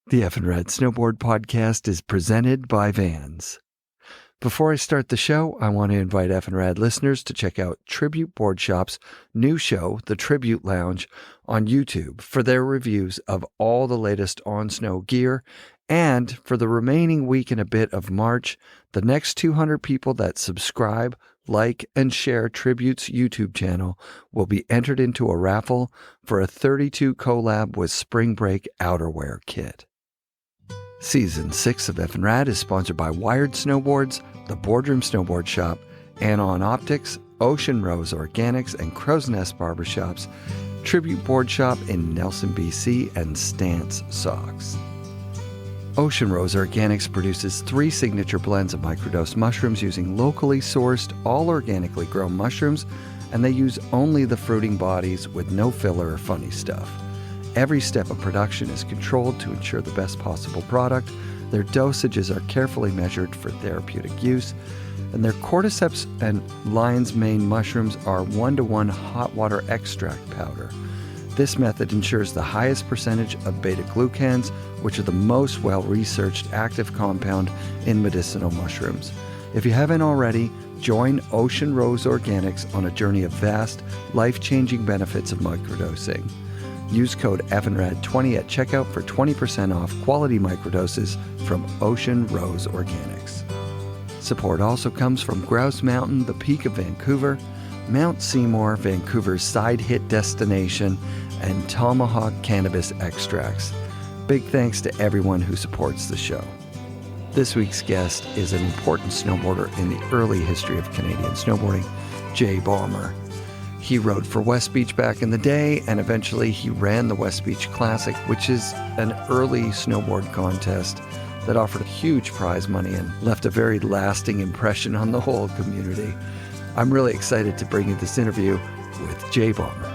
The FNRad Snowboard podcast is presented by Vans. Before I start the show, I want to invite FNRad listeners to check out Tribute Board Shop's new show, The Tribute Lounge, on YouTube for their reviews of all the latest on-snow gear. And for the remaining week and a bit of March, the next 200 people that subscribe, like, and share Tribute's YouTube channel will be entered into a raffle for a 32 collab with Spring Break outerwear kit. Season 6 of FNRad is sponsored by Wired Snowboards, the Boardroom Snowboard Shop, Anon Optics, Ocean Rose Organics, and Crow's Nest Barbershops, Tribute Board Shop in Nelson, BC, and Stance Socks. Ocean Rose Organics produces 3 signature blends of microdose mushrooms using locally sourced, all organically grown mushrooms, and they use only the fruiting bodies with no filler or funny stuff. Every step of production is controlled to ensure the best possible product. Their dosages are carefully measured for therapeutic use, and their cordyceps and lion's mane mushrooms are 1-to-1 hot water extract powder. This method ensures the highest percentage of beta-glucans, which are the most well-researched active compound in medicinal mushrooms. If you haven't already, join Ocean Rose Organics on a journey of vast, life-changing benefits of microdosing. Use code FNRAD20 at checkout for 20% off quality microdoses from Ocean Rose Organics. Support also comes from Grouse Mountain, the Peak of Vancouver, Mount Seymour, Vancouver's side hit destination, and Tomahawk Cannabis Extracts. Big thanks to everyone who supports the show. This week's guest is an important snowboarder in the early history of Canadian snowboarding, Jay Balmer. He rode for West Beach back in the day, and eventually he ran the West Beach Classic, which is an early snowboard contest that offered huge prize money and left a very lasting impression on the whole community. I'm really excited to bring you this interview with Jay Balmer.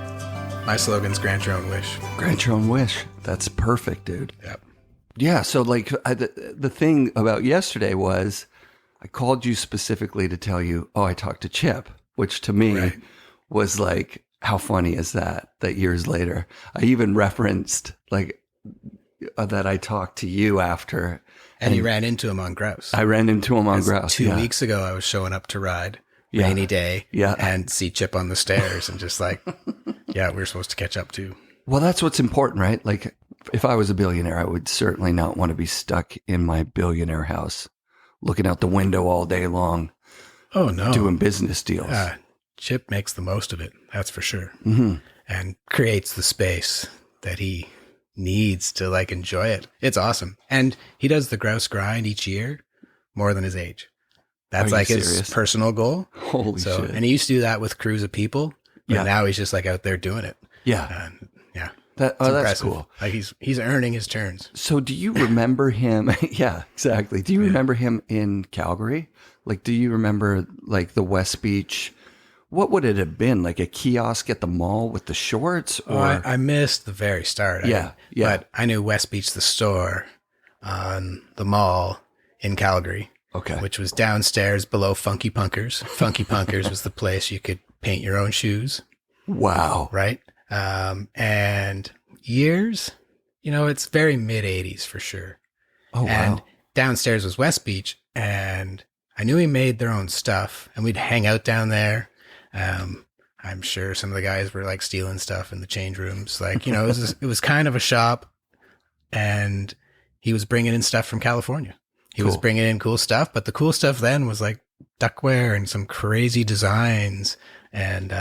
My slogan's grant your own wish. Grant your own wish. That's perfect, dude. Yep. Yeah, so the thing about yesterday was I called you specifically to tell you, I talked to Chip, which to me was like, how funny is that years later? I even referenced that I talked to you after. And you ran into him on Grouse. I ran into him on Grouse. 2 weeks ago, I was showing up to ride, rainy day, and see Chip on the stairs and just like, we're supposed to catch up too. Well, that's what's important, right? Like, if I was a billionaire, I would certainly not want to be stuck in my billionaire house, looking out the window all day long. Oh, no. Doing business deals. Chip makes the most of it, that's for sure. Mm-hmm. And creates the space that he needs to like enjoy it. It's awesome. And he does the grouse grind each year more than his age. That's like his personal goal. Holy shit. And he used to do that with crews of people, but now he's just like out there doing it. Yeah. And that's cool. Like he's earning his turns. So do you remember him? Yeah, exactly. Do you remember him in Calgary? Like, do you remember like the West Beach? What would it have been? Like a kiosk at the mall with the shorts? Or I missed the very start. But I knew West Beach, the store on the mall in Calgary. Okay. Which was downstairs below Funky Punkers. Funky Punkers was the place you could paint your own shoes. Wow. Right? And years, it's very mid 80s for sure. Oh, wow. And downstairs was West Beach, and I knew he made their own stuff, and we'd hang out down there. I'm sure some of the guys were like stealing stuff in the change rooms. Like, it was kind of a shop, and he was bringing in stuff from California. He was bringing in cool stuff, but the cool stuff then was like duckwear and some crazy designs. And,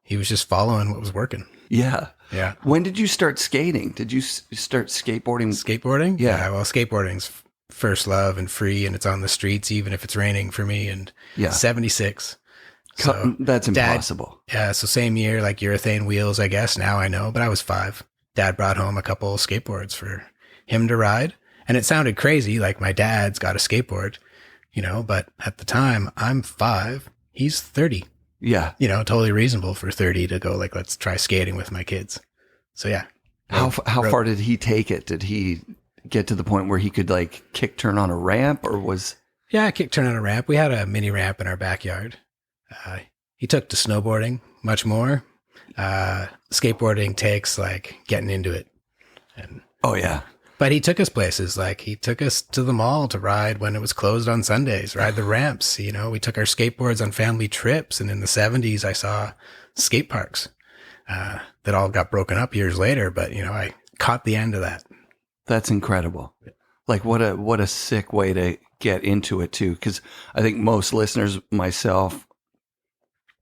he was just following what was working. Yeah. Yeah. When did you start skating? Did you start skateboarding? Skateboarding? Yeah. Well, skateboarding's first love and free, and it's on the streets, even if it's raining for me. And 76. So that's impossible. So same year, like urethane wheels, I guess. Now I know, but I was 5. Dad brought home a couple skateboards for him to ride. And it sounded crazy, like my dad's got a skateboard, but at the time I'm 5, he's 30. Yeah. Totally reasonable for 30 to go like, let's try skating with my kids. So yeah. How far did he take it? Did he get to the point where he could like kick turn on a ramp, or was? Yeah, kick turn on a ramp. We had a mini ramp in our backyard. He took to snowboarding much more. Skateboarding takes like getting into it. And Oh, yeah. But he took us places. Like, he took us to the mall to ride when it was closed on Sundays, ride the ramps. You know, we took our skateboards on family trips. And in the 70s, I saw skate parks that all got broken up years later. But, you know, I caught the end of that. That's incredible. Like, what a sick way to get into it, too. Because I think most listeners, myself,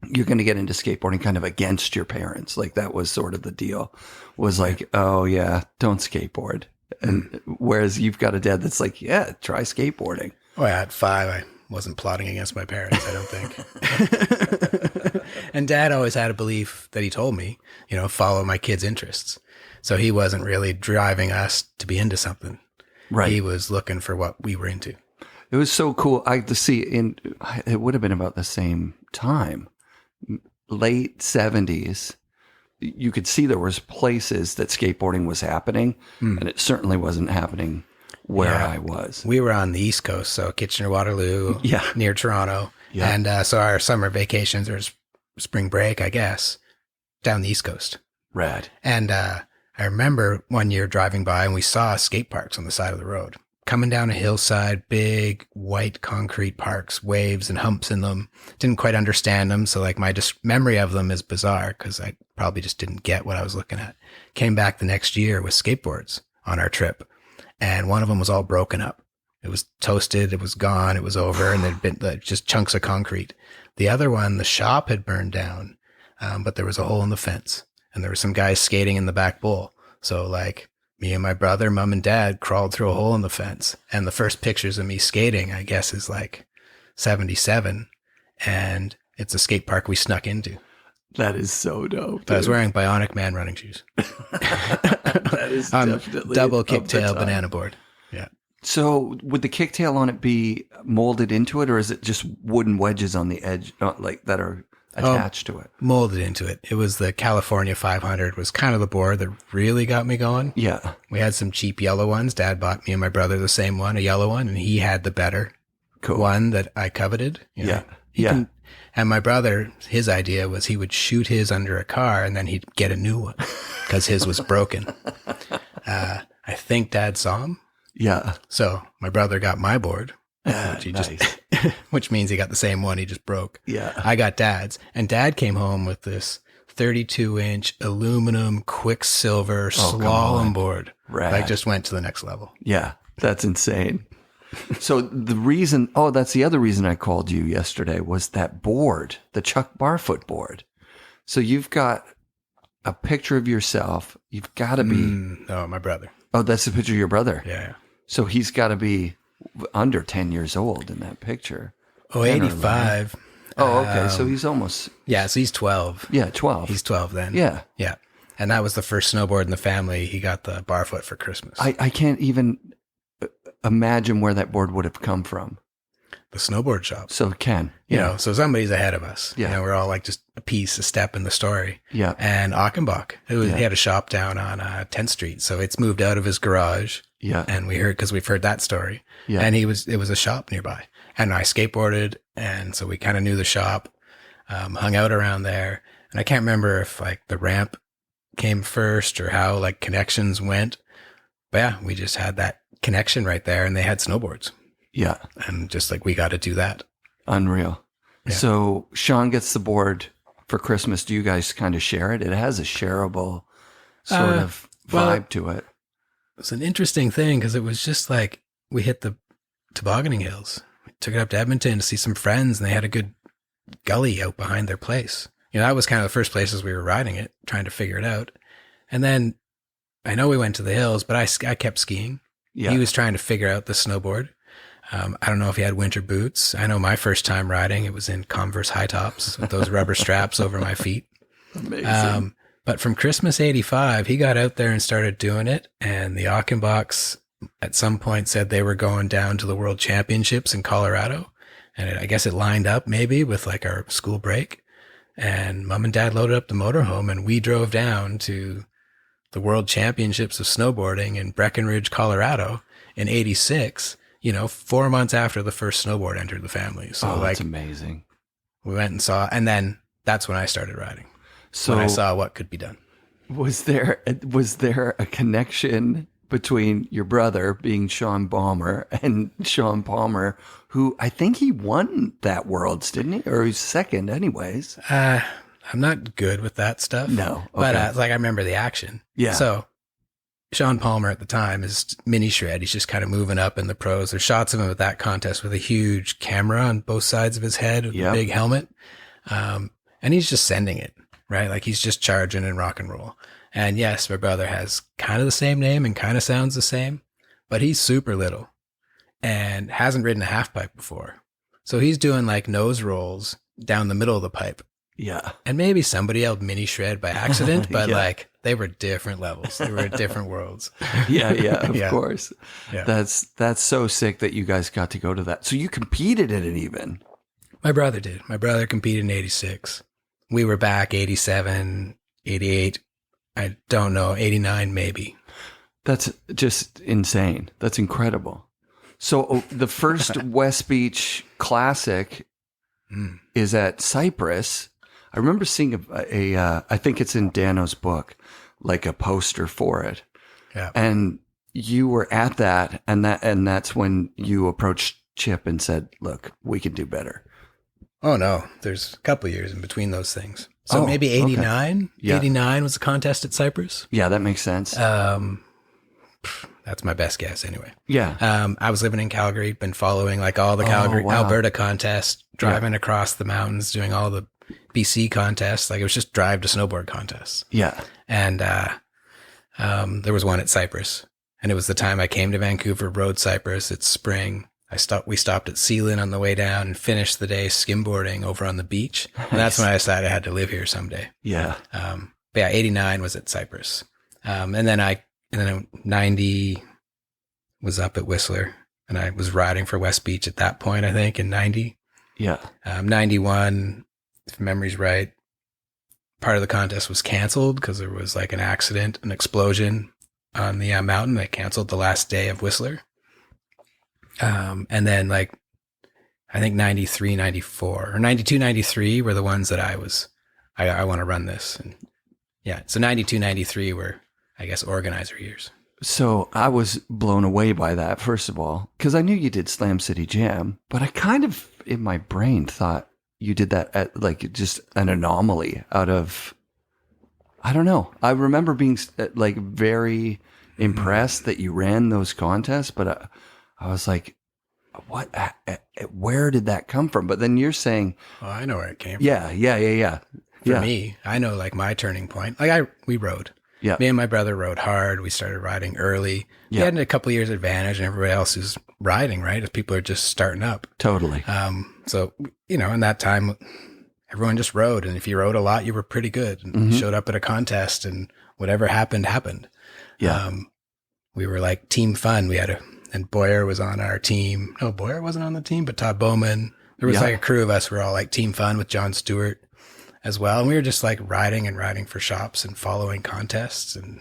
you're going to get into skateboarding kind of against your parents. Like, that was sort of the deal, was like, oh, yeah, don't skateboard. And whereas you've got a dad that's like, yeah, try skateboarding. Oh, yeah, at 5, I wasn't plotting against my parents, I don't think. And Dad always had a belief that he told me, you know, follow my kids' interests. So he wasn't really driving us to be into something. Right. He was looking for what we were into. It was so cool. I to see it would have been about the same time, late 70s. You could see there was places that skateboarding was happening, and it certainly wasn't happening where I was. We were on the East Coast, so Kitchener-Waterloo, near Toronto. Yeah. And so our summer vacations or spring break, I guess, down the East Coast. Rad. And I remember one year driving by and we saw skate parks on the side of the road. Coming down a hillside, big white concrete parks, waves and humps in them. Didn't quite understand them. So like my memory of them is bizarre because I probably just didn't get what I was looking at. Came back the next year with skateboards on our trip. And one of them was all broken up. It was toasted. It was gone. It was over. And there'd been just chunks of concrete. The other one, the shop had burned down, but there was a hole in the fence. And there were some guys skating in the back bowl. So like, me and my brother, mom and dad crawled through a hole in the fence. And the first pictures of me skating, I guess, is like 77. And it's a skate park we snuck into. That is so dope. But I was wearing Bionic Man running shoes. That is definitely double kicktail banana board. Yeah. So would the kicktail on it be molded into it, or is it just wooden wedges on the edge, like that are attached to it? Molded into it. It was the California 500 was kind of the board that really got me going. Yeah. We had some cheap yellow ones. Dad bought me and my brother the same one, a yellow one, and he had the better one that I coveted. You know? Yeah. And my brother, his idea was he would shoot his under a car and then he'd get a new one because his was broken. I think Dad saw him. Yeah. So my brother got my board. Which means he got the same one he just broke. Yeah. I got Dad's, and Dad came home with this 32-inch aluminum Quicksilver slalom board. Rad. Like just went to the next level. Yeah, that's insane. So the reason, that's the other reason I called you yesterday was that board, the Chuck Barfoot board. So you've got a picture of yourself. You've got to be. No, my brother. Oh, that's the picture of your brother. Yeah. So he's got to be under 10 years old in that picture. Oh, 85. Oh, okay. So he's almost. Yeah, so he's 12. Yeah, 12. He's 12 then. Yeah. Yeah. And that was the first snowboard in the family. He got the Barfoot for Christmas. I can't even imagine where that board would have come from. The snowboard shop. So Ken. You know, so somebody's ahead of us. Yeah. You know, we're all like just a step in the story. Yeah. And Achenbach, he had a shop down on 10th Street. So it's moved out of his garage. Yeah. And we've heard that story. Yeah. And it was a shop nearby. And I skateboarded. And so we kind of knew the shop, hung out around there. And I can't remember if like the ramp came first or how like connections went. But yeah, we just had that connection right there and they had snowboards. Yeah. And just like, we got to do that. Unreal. Yeah. So Sean gets the board for Christmas. Do you guys kind of share it? It has a shareable sort of vibe to it. It's an interesting thing because it was just like we hit the tobogganing hills. We took it up to Edmonton to see some friends and they had a good gully out behind their place. You know, that was kind of the first places we were riding it, trying to figure it out. And then I know we went to the hills, but I kept skiing. Yeah. He was trying to figure out the snowboard. I don't know if he had winter boots. I know my first time riding, it was in Converse high tops with those rubber straps over my feet. Amazing. But from Christmas 85, he got out there and started doing it. And the Achenbachs at some point said they were going down to the World Championships in Colorado. And I guess it lined up maybe with like our school break. And Mom and Dad loaded up the motorhome and we drove down to the World Championships of Snowboarding in Breckenridge, Colorado in 86. You know, 4 months after the first snowboard entered the family. So that's amazing. We went and saw, and then that's when I started riding. So when I saw what could be done. Was there a connection between your brother being Sean Balmer and Sean Palmer, who I think he won that Worlds, didn't he? Or he's second anyways. I'm not good with that stuff. No. Okay. But I remember the action. Yeah. So Sean Palmer at the time is mini shred. He's just kind of moving up in the pros. There's shots of him at that contest with a huge camera on both sides of his head with a big helmet. And he's just sending it, right? Like he's just charging and rock and roll. And yes, my brother has kind of the same name and kind of sounds the same, but he's super little and hasn't ridden a half pipe before. So he's doing like nose rolls down the middle of the pipe. Yeah. And maybe somebody else mini shred by accident, but like they were different levels. They were different worlds. Yeah, of course. Yeah. That's so sick that you guys got to go to that. So you competed in it even. My brother did. My brother competed in 86. We were back 87, 88. I don't know, 89 maybe. That's just insane. That's incredible. So the first West Beach Classic is at Cypress. I remember seeing I think it's in Dano's book, like a poster for it. Yeah. And you were at that, and that's when you approached Chip and said, "Look, we can do better." Oh no, there's a couple of years in between those things. So maybe 89. Okay. Yeah. 89 was a contest at Cypress. Yeah, that makes sense. That's my best guess anyway. Yeah. I was living in Calgary, been following like all the Calgary, Alberta contests, driving across the mountains, doing all the BC contests. Like it was just drive to snowboard contests. Yeah. And there was one at Cypress, and it was the time I came to Vancouver, rode Cypress. It's spring. We stopped at Sealand on the way down and finished the day skimboarding over on the beach. Nice. And that's when I decided I had to live here someday. Yeah. But yeah, 89 was at Cypress. And then 90 was up at Whistler, and I was riding for West Beach at that point, I think, in 90. Yeah. 91, if memory's right, part of the contest was canceled because there was like an accident, an explosion on the mountain. They canceled the last day of Whistler. And then like, I think 93, 94 or 92, 93 were the ones that I want to run this. And yeah, so 92, 93 were, I guess, organizer years. So I was blown away by that, first of all, because I knew you did Slam City Jam, but I kind of in my brain thought you did that at like just an anomaly out of, I don't know. I remember being like very impressed that you ran those contests, but I was like, what, where did that come from? But then you're saying, oh, I know where it came from. Yeah. For me, I know like my turning point. Like we rode. Yeah. Me and my brother rode hard. We started riding early. We had a couple of years advantage, and everybody else is riding, right? If people are just starting up. Totally. So, in that time, everyone just rode. And if you rode a lot, you were pretty good. And you showed up at a contest, and whatever happened. Yeah. We were like team fun. And Boyer was on our team. No, Boyer wasn't on the team, but Todd Bowman. There was like a crew of us. We were all like team fun with John Stewart as well. And we were just like riding for shops and following contests and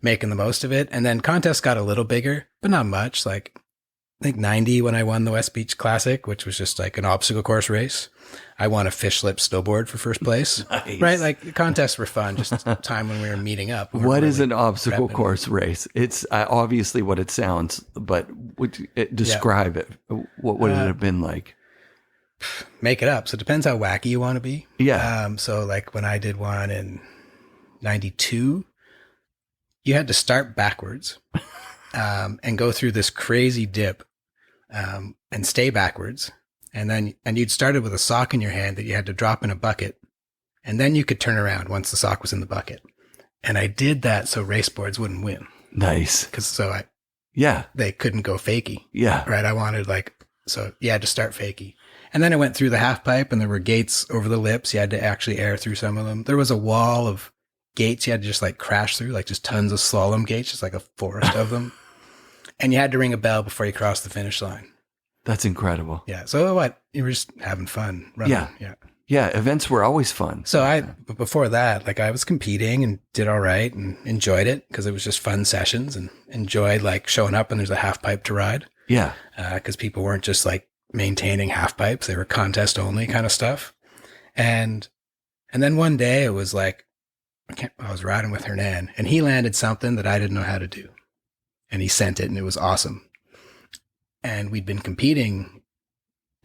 making the most of it. And then contests got a little bigger, but not much. Like I think 90 when I won the West Beach Classic, which was just like an obstacle course race. I won a fish lip snowboard for first place. Nice. Right? Like the contests were fun, just a time when we were meeting up. What is an obstacle course race? It's obviously what it sounds, but describe it. What would it have been like? Make it up. So it depends how wacky you want to be. Yeah. So like when I did one in 92, you had to start backwards and go through this crazy dip and stay backwards. And you'd started with a sock in your hand that you had to drop in a bucket. And then you could turn around once the sock was in the bucket. And I did that so race boards wouldn't win. Nice. They couldn't go fakie. Yeah. Right. I wanted so you had to start fakie. And then I went through the half pipe, and there were gates over the lips. You had to actually air through some of them. There was a wall of gates you had to just like crash through, like just tons of slalom gates, just like a forest of them. And you had to ring a bell before you crossed the finish line. That's incredible. Yeah. So you were just having fun running. Yeah. Yeah. Events were always fun. So before that, like I was competing and did all right and enjoyed it because it was just fun sessions, and enjoyed like showing up and there's a half pipe to ride. Yeah. Because people weren't just like maintaining half pipes. They were contest only kind of stuff. And then one day it was like, I was riding with Hernan, and he landed something that I didn't know how to do. and he sent it, and it was awesome. And we'd been competing,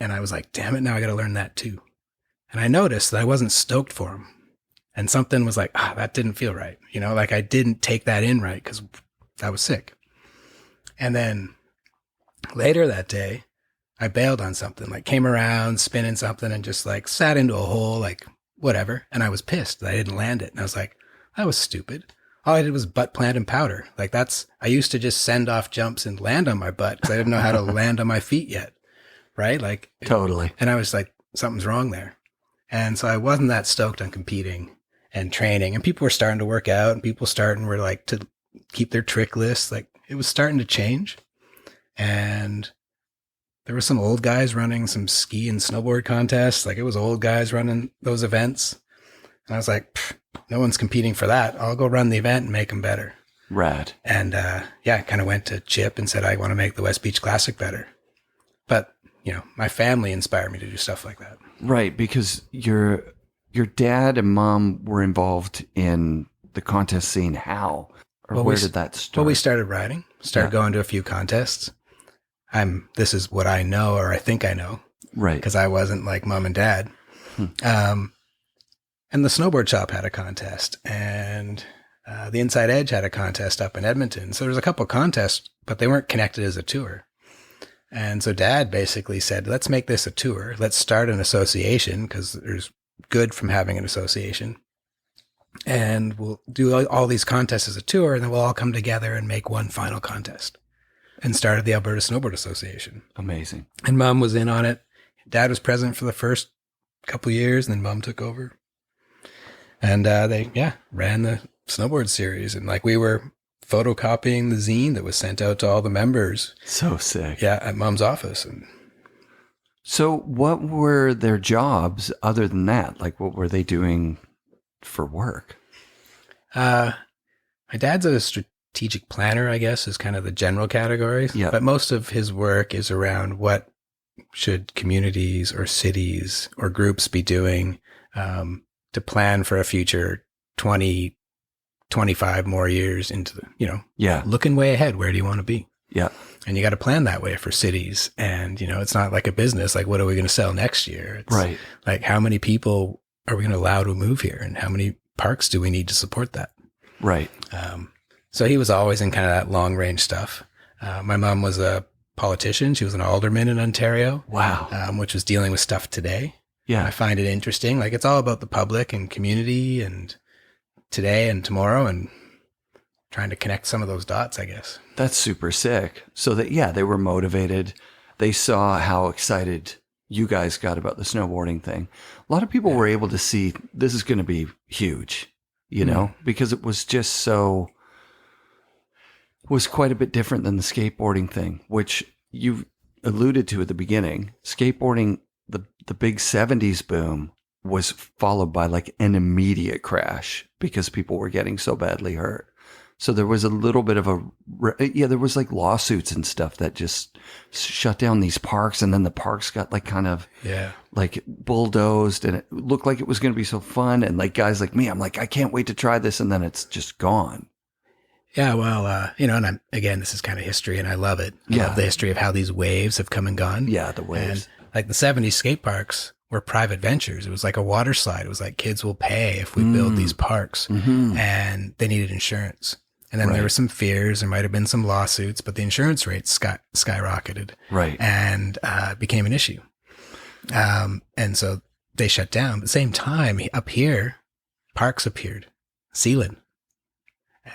and I was like, damn it, now I got to learn that too. And I noticed that I wasn't stoked for him. And something was like, that didn't feel right. You know, like I didn't take that in right because I was sick. And then later that day, I bailed on something, like came around spinning something and just like sat into a hole, like whatever. And I was pissed that I didn't land it. And I was like, that was stupid. All I did was butt plant and powder. Like I used to just send off jumps and land on my butt because I didn't know how to land on my feet yet. Right? Like Totally. And I was like, something's wrong there. And so I wasn't that stoked on competing and training, and people were starting to work out, and people were like to keep their trick lists. Like it was starting to change. And there were some old guys running some ski and snowboard contests. Like it was old guys running those events. And I was like, no one's competing for that. I'll go run the event and make them better. Rad. And I kind of went to Chip and said, I want to make the West Beach Classic better. But, you know, my family inspired me to do stuff like that. Right. Because your dad and mom were involved in the contest scene. How? Or where did that start? Well, we started riding, going to a few contests. This is what I know, or I think I know. Right. Because I wasn't like mom and dad. And the snowboard shop had a contest, and the Inside Edge had a contest up in Edmonton. So there was a couple of contests, but they weren't connected as a tour. And so Dad basically said, let's make this a tour. Let's start an association because there's good from having an association. And we'll do all these contests as a tour, and then we'll all come together and make one final contest. And started the Alberta Snowboard Association. Amazing. And Mom was in on it. Dad was present for the first couple years, and then Mom took over. And they ran the snowboard series. And like we were photocopying the zine that was sent out to all the members. So sick. Yeah, at Mom's office. And so what were their jobs other than that? Like what were they doing for work? My dad's a strategic planner, I guess, is kind of the general categories. Yeah. But most of his work is around what should communities or cities or groups be doing to plan for a future 20, 25 more years into the, looking way ahead. Where do you want to be? Yeah. And you got to plan that way for cities. And, it's not like a business. Like, what are we going to sell next year? It's right. Like, how many people are we going to allow to move here? And how many parks do we need to support that? Right. So he was always in kind of that long range stuff. My mom was a politician. She was an alderman in Ontario. Wow. Which was dealing with stuff today. Yeah. And I find it interesting. Like, it's all about the public and community and today and tomorrow and trying to connect some of those dots, I guess. That's super sick. So that, they were motivated. They saw how excited you guys got about the snowboarding thing. A lot of people were able to see this is going to be huge, because it was just was quite a bit different than the skateboarding thing, which you alluded to at the beginning. Skateboarding, the big 70s boom was followed by like an immediate crash because people were getting so badly hurt. So there was a little bit of there was like lawsuits and stuff that just shut down these parks. And then the parks got like kind of like bulldozed, and it looked like it was going to be so fun. And like guys like me, I'm like, I can't wait to try this. And then it's just gone. Yeah. Well, and again, this is kind of history and I love it. I love the history of how these waves have come and gone. Yeah. The waves. And like the 70s skate parks were private ventures. It was like a water slide. It was like kids will pay if we build these parks, and they needed insurance. And then there were some fears. There might have been some lawsuits, but the insurance rates skyrocketed. Right. And became an issue. And so they shut down. At the same time, up here, parks appeared. Sealand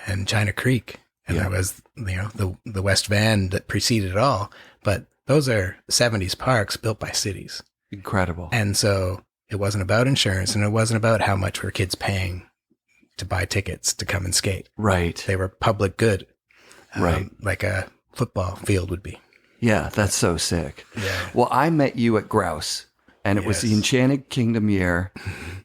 and China Creek. And there was, the West Van that preceded it all. But those are 70s parks built by cities. Incredible. And so it wasn't about insurance, and it wasn't about how much were kids paying to buy tickets to come and skate. Right. They were public good. Right. Like a football field would be. Yeah, that's so sick. Yeah. Well, I met you at Grouse, and it was the Enchanted Kingdom year,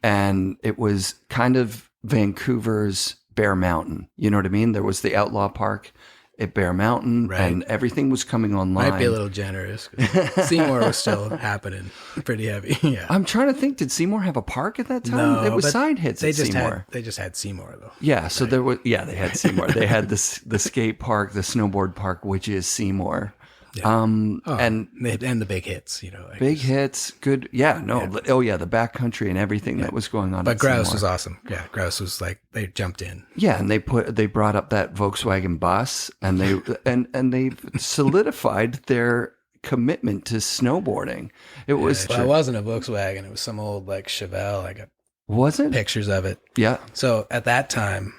and it was kind of Vancouver's Bear Mountain. You know what I mean? There was the Outlaw Park at Bear Mountain, Right. and everything was coming online. Might be a little generous. 'Cause Seymour was still happening pretty heavy. Yeah. I'm trying to think, did Seymour have a park at that time? No, it was but side hits at Seymour. They just had Seymour though. Yeah, so there was, they had Seymour. They had the skate park, the snowboard park, which is Seymour. Yeah. And And the big hits, like big hits, good. Yeah, no. Yeah. Oh yeah, the backcountry and everything that was going on. But at Grouse Seymour was awesome. Yeah, Grouse was like they jumped in. Yeah, and they brought up that Volkswagen bus, and they they solidified their commitment to snowboarding. It was. Well, it wasn't a Volkswagen. It was some old like Chevelle. I got pictures of it. Yeah. So at that time,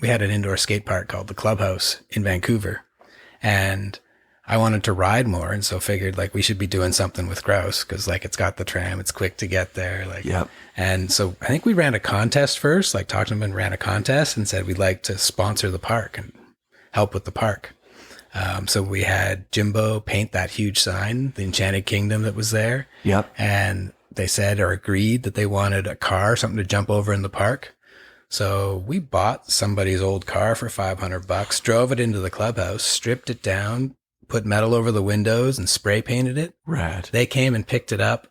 we had an indoor skate park called the Clubhouse in Vancouver, and I wanted to ride more, and so figured like we should be doing something with Grouse because like it's got the tram, it's quick to get there, like. Yep. And so I think we ran a contest first, like talked to them and ran a contest and said we'd like to sponsor the park and help with the park. So we had Jimbo paint that huge sign, the Enchanted Kingdom that was there. Yep. And they said or agreed that they wanted a car, something to jump over in the park. So we bought somebody's old car for $500, drove it into the clubhouse, stripped it down, put metal over the windows and spray painted it. Rad. They came and picked it up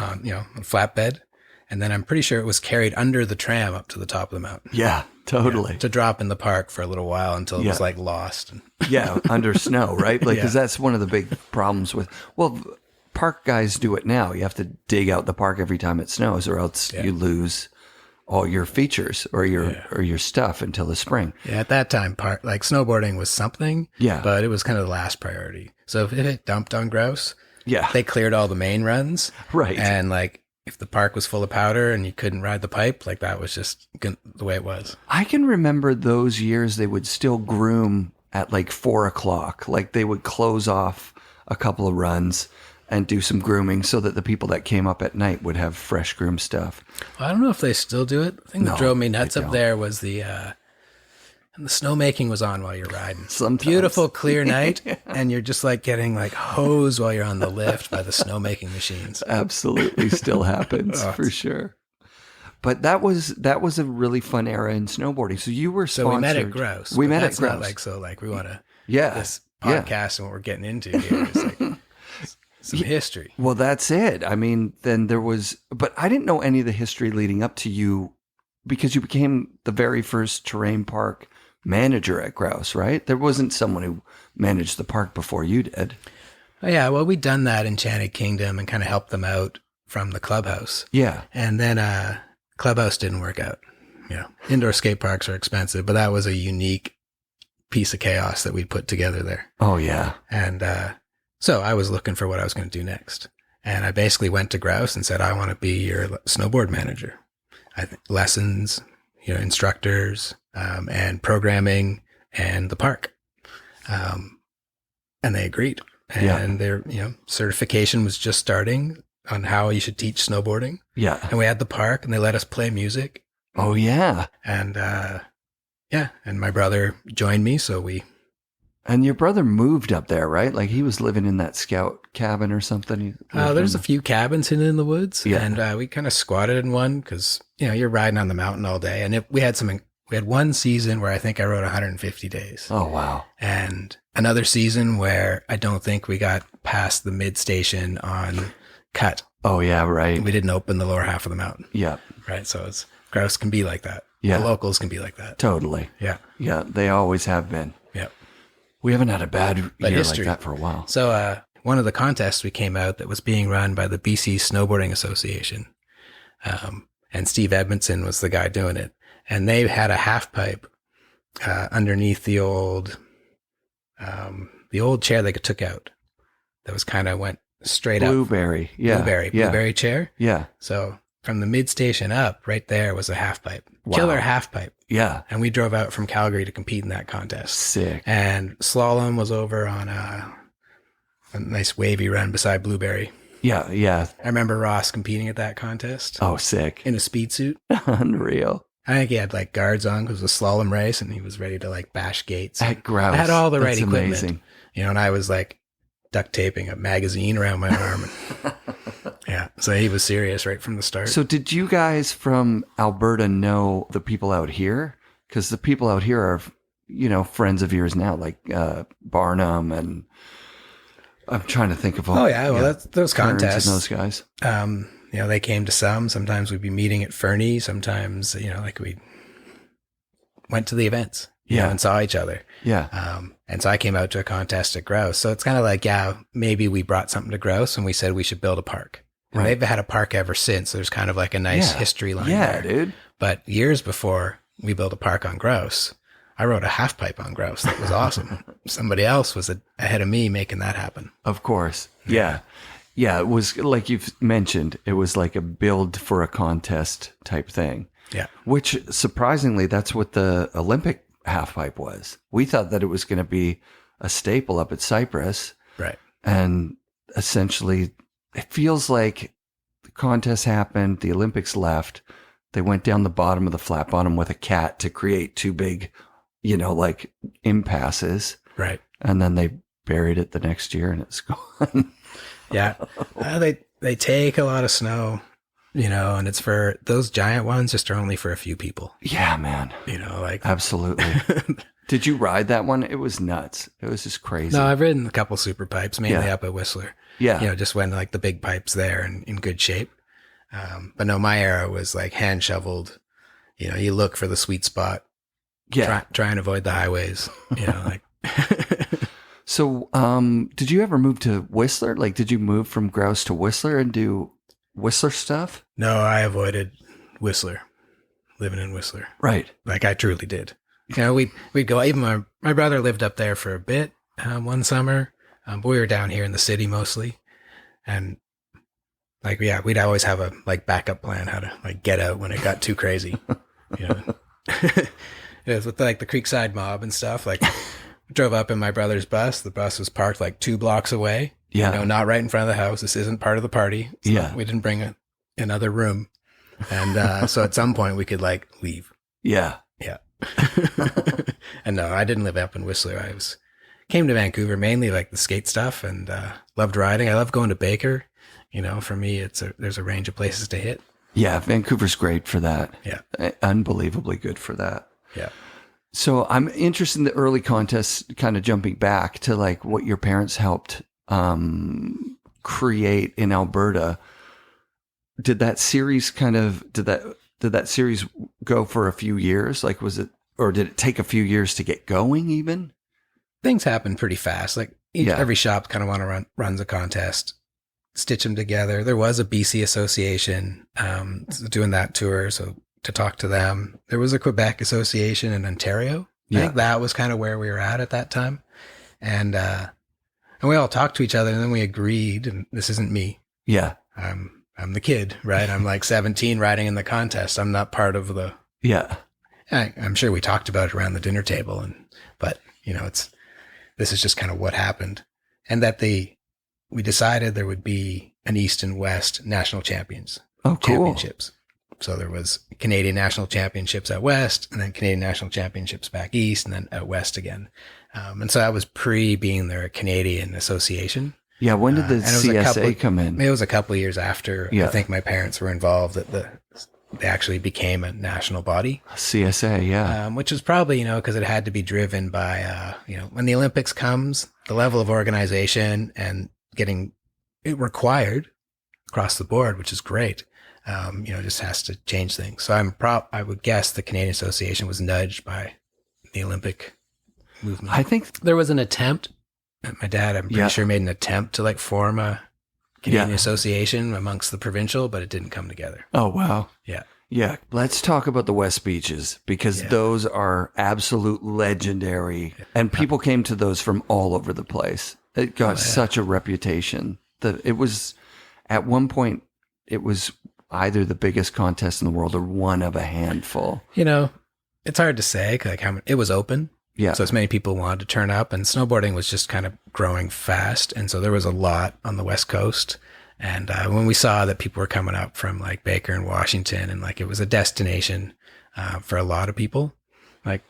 on flatbed. And then I'm pretty sure it was carried under the tram up to the top of the mountain. Yeah, totally. To drop in the park for a little while until it was like lost. Yeah, under snow, right? Like, because that's one of the big problems with, park guys do it now. You have to dig out the park every time it snows, or else you lose all your features or your stuff until the spring. Yeah, at that time, like snowboarding was something. Yeah, but it was kind of the last priority. So if it dumped on Grouse, they cleared all the main runs, right? And like if the park was full of powder and you couldn't ride the pipe, like that was just the way it was. I can remember those years they would still groom at like 4:00. Like they would close off a couple of runs and do some grooming so that the people that came up at night would have fresh groom stuff. Well, I don't know if they still do it. The thing that drove me nuts up there was and the snowmaking was on while you're riding. Sometimes. Beautiful, clear night, and you're just like getting like hosed while you're on the lift by the snowmaking machines. Absolutely still happens for sure. But that was a really fun era in snowboarding. So you were sponsored. So we met at Grouse. We met at Grouse. We want to this podcast and what we're getting into here is like some history. Well, that's it. I mean, then there was, but I didn't know any of the history leading up to you because you became the very first terrain park manager at Grouse, right? There wasn't someone who managed the park before you did. Oh, yeah, well, we'd done that in Enchanted Kingdom and kind of helped them out from the clubhouse. Yeah. And then clubhouse didn't work out. Indoor skate parks are expensive, but that was a unique piece of chaos that we put together there. Oh, yeah. And so I was looking for what I was going to do next. And I basically went to Grouse and said, I want to be your snowboard manager. Lessons, instructors, and programming and the park. And they agreed. And their, certification was just starting on how you should teach snowboarding. Yeah. And we had the park and they let us play music. Oh, yeah. And, and my brother joined me. So And your brother moved up there, right? Like he was living in that scout cabin or something? There's a few cabins hidden in the woods. Yeah. And we kind of squatted in one because, you're riding on the mountain all day. And we had one season where I think I rode 150 days. Oh, wow. And another season where I don't think we got past the mid station on cut. Oh, yeah, right. We didn't open the lower half of the mountain. Yeah. Right. So Grouse can be like that. Yeah. The locals can be like that. Totally. Yeah. Yeah. They always have been. Yeah. We haven't had a bad year like that for a while. So one of the contests we came out that was being run by the BC Snowboarding Association. And Steve Edmondson was the guy doing it. And they had a half pipe underneath the old chair they took out. That was kind of went straight Blueberry. up. Yeah. Blueberry chair. Yeah. So from the mid station up, right there was a half pipe. Wow. Killer half pipe. Yeah. And we drove out from Calgary to compete in that contest. Sick. And slalom was over on a nice wavy run beside Blueberry. Yeah. Yeah. I remember Ross competing at that contest. Oh, sick. In a speed suit. Unreal. I think he had like guards on because it was a slalom race and he was ready to like bash gates. At Grouse. I had all the right equipment. Amazing. And I was like duct taping a magazine around my arm. Yeah. So he was serious right from the start. So did you guys from Alberta know the people out here? because the people out here are, friends of yours now, like Barnum, and I'm trying to think of all. Oh yeah, well that's those contests. And those guys. They came to some. Sometimes we'd be meeting at Fernie. Sometimes like we went to the events. And saw each other. Yeah. And so I came out to a contest at Grouse. So it's kind of like, maybe we brought something to Grouse and we said we should build a park. And they've had a park ever since. There's kind of like a nice history line there. Dude. But years before we built a park on Grouse, I rode a half pipe on Grouse. That was awesome. Somebody else was ahead of me making that happen. Of course. Yeah. Yeah. It was like you've mentioned, it was like a build for a contest type thing. Yeah. Which surprisingly, that's what the Olympic half pipe was. We thought that it was going to be a staple up at Cypress. Right. And essentially it feels like the contest happened, the Olympics left, they went down the bottom of the flat bottom with a cat to create two big, like impasses. Right. And then they buried it the next year and it's gone. Yeah. They take a lot of snow, and it's for those giant ones just are only for a few people. Yeah, man. Absolutely. Did you ride that one? It was nuts. It was just crazy. No, I've ridden a couple super pipes, mainly up at Whistler. Yeah. Just when like the big pipes there and in good shape. But no, my era was like hand shoveled. You look for the sweet spot. Yeah. Try and avoid the highways. So, did you ever move to Whistler? Like, did you move from Grouse to Whistler and do Whistler stuff? No, I avoided Whistler, living in Whistler. Right. Like I truly did. We'd go, even my brother lived up there for a bit, one summer, but we were down here in the city mostly. And we'd always have a backup plan, how to get out when it got too crazy, It was with the Creekside mob and stuff. Drove up in my brother's bus. The bus was parked 2 blocks away. Yeah. Not right in front of the house. This isn't part of the party. So we didn't bring another room. And so at some point we could leave. Yeah. Yeah. And no, I didn't live up in Whistler. Came to Vancouver mainly the skate stuff and loved riding. I love going to Baker. For me, there's a range of places to hit. Yeah. Vancouver's great for that. Yeah. Unbelievably good for that. Yeah. So I'm interested in the early contests, kind of jumping back to what your parents helped create in Alberta. Did that series did that series go for a few years? Was it, or did it take a few years to get going even? Things happen pretty fast. Every shop kind of runs a contest, stitch them together. There was a BC association doing that tour. So to talk to them, there was a Quebec association in Ontario. I think that was kind of where we were at that time. And we all talked to each other and then we agreed, and this isn't me. Yeah. I'm the kid, right? I'm 17 riding in the contest. I'm not part of the. Yeah. I'm sure we talked about it around the dinner table, but this is just kind of what happened, and that we decided there would be an East and West national championships. So there was Canadian national championships out West, and then Canadian national championships back East, and then out West again. And so that was being their Canadian association. Yeah. When did the CSA come in? It was a couple of years after. I think my parents were involved they actually became a national body. CSA. Yeah. Which was probably, because it had to be driven by, when the Olympics comes, the level of organization and getting it required across the board, which is great. Just has to change things. So I would guess the Canadian Association was nudged by the Olympic movement. I think there was an attempt. My dad, I'm pretty sure, made an attempt to form a Canadian association amongst the provincial, but it didn't come together. Oh, wow. Yeah. Yeah. Let's talk about the West Beaches, because those are absolute legendary, and people came to those from all over the place. It got such a reputation that it was, at one point, it was either the biggest contest in the world or one of a handful. It's hard to say how it was open. Yeah. So as many people wanted to turn up, and snowboarding was just kind of growing fast. And so there was a lot on the West Coast. And when we saw that people were coming up from Baker and Washington, and it was a destination for a lot of people, and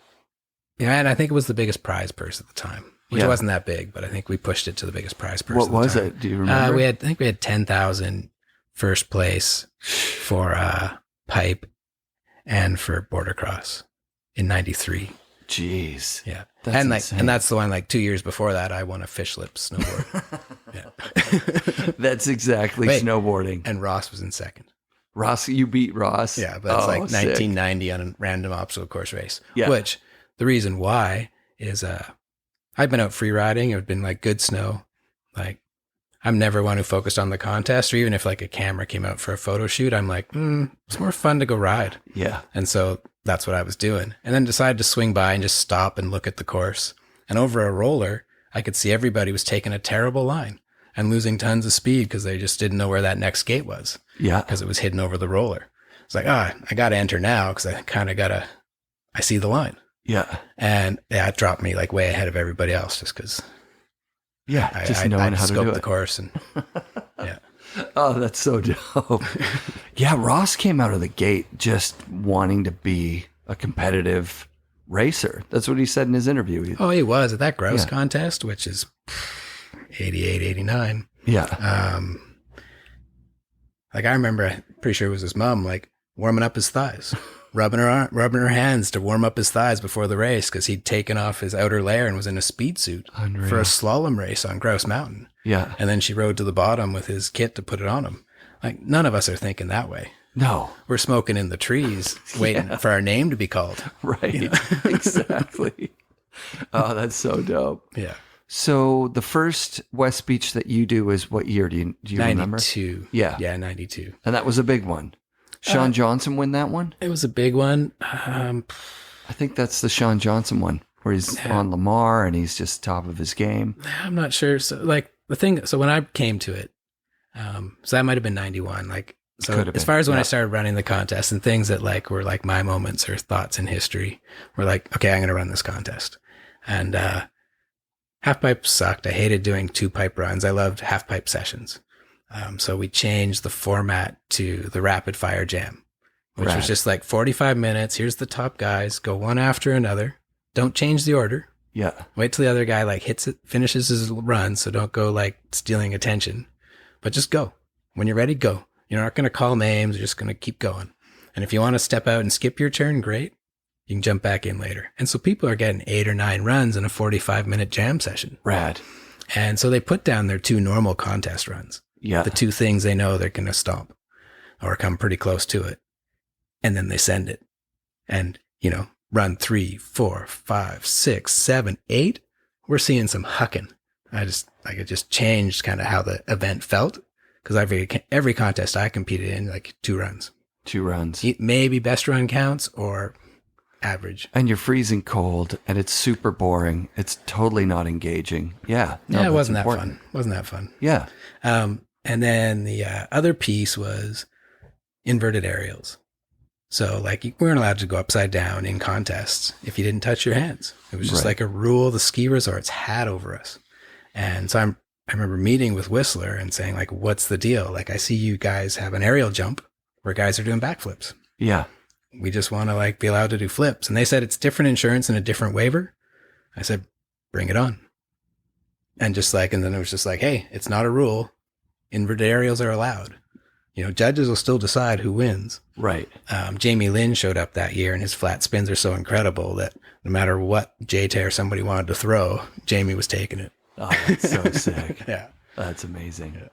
I think it was the biggest prize purse at the time, which wasn't that big, but I think we pushed it to the biggest prize purse. What was it? Do you remember? I think we had 10,000 first place for pipe and for border cross. in 93. Jeez. Yeah. That's and insane. and that's the one, like 2 years before that, I won a fish lip snowboard. Yeah. That's exactly Wait. snowboarding. And Ross was in second. Ross, you beat Ross. Yeah, but it's like sick. 1990 on a random obstacle course race. Yeah. Which the reason why is I've been out free riding. It had been like good snow. Like I'm never one who focused on the contest, or even if like a camera came out for a photo shoot, I'm like, it's more fun to go ride. Yeah. And so that's what I was doing. And then decided to swing by and just stop and look at the course. And over a roller, I could see everybody was taking a terrible line and losing tons of speed because they just didn't know where that next gate was. Yeah. Because it was hidden over the roller. It's like, I got to enter now because I kind of I see the line. Yeah. And it dropped me like way ahead of everybody else just because just knowing how to do the it. course. And yeah. Oh, that's so dope. Yeah, Ross came out of the gate just wanting to be a competitive racer. That's what he said in his interview. He was at that grouse contest, which is 88, 89. Yeah. Like I remember, I'm pretty sure it was his mom, like warming up his thighs, rubbing her hands to warm up his thighs before the race because he'd taken off his outer layer and was in a speed suit for a slalom race on Grouse Mountain. Yeah. And then she rode to the bottom with his kit to put it on him. Like none of us are thinking that way. No. We're smoking in the trees, waiting for our name to be called. Right. You know? Exactly. Oh, that's so dope. Yeah. So the first West Beach that you do is what year? Do you 92. remember? Yeah. Yeah, 92. And that was a big one. Sean Johnson win that one? It was a big one. I think that's the Sean Johnson one where he's on Lamar and he's just top of his game. I'm not sure. So like so when I came to it, so that might've been 91. Like, so as far as when I started running the contest and things that like were like my moments or thoughts in history were like, okay, I'm going to run this contest. And, half pipe sucked. I hated doing 2-pipe runs. I loved half pipe sessions. So we changed the format to the rapid fire jam, which was just like 45 minutes. Here's the top guys, go one after another. Don't change the order. Yeah. Wait till the other guy like hits it, finishes his run. So don't go like stealing attention, but just go. When you're ready, go. You're not going to call names. You're just going to keep going. And if you want to step out and skip your turn, great. You can jump back in later. And so people are getting 8 or 9 runs in a 45-minute jam session. Rad. And so they put down their 2 normal contest runs. Yeah. The 2 things they know they're going to stomp or come pretty close to it. And then they send it. And, run 3, 4, 5, 6, 7, 8. We're seeing some hucking. It just changed kind of how the event felt. Because every contest I competed in, like 2 runs. 2 runs. Maybe best run counts or average. And you're freezing cold and it's super boring. It's totally not engaging. Yeah. No, it wasn't important. That fun. Wasn't that fun? Yeah. And then the other piece was inverted aerials. So like we weren't allowed to go upside down in contests if you didn't touch your hands. It was just like a rule the ski resorts had over us. And so I remember meeting with Whistler and saying like, what's the deal? Like I see you guys have an aerial jump where guys are doing backflips. Yeah. We just want to like be allowed to do flips. And they said it's different insurance and a different waiver. I said, bring it on. And then it was just like, hey, it's not a rule. Inverted aerials are allowed. Judges will still decide who wins. Right. Jamie Lynn showed up that year and his flat spins are so incredible that no matter what JTAR somebody wanted to throw, Jamie was taking it. Oh, that's so sick. Yeah. That's amazing. Yeah.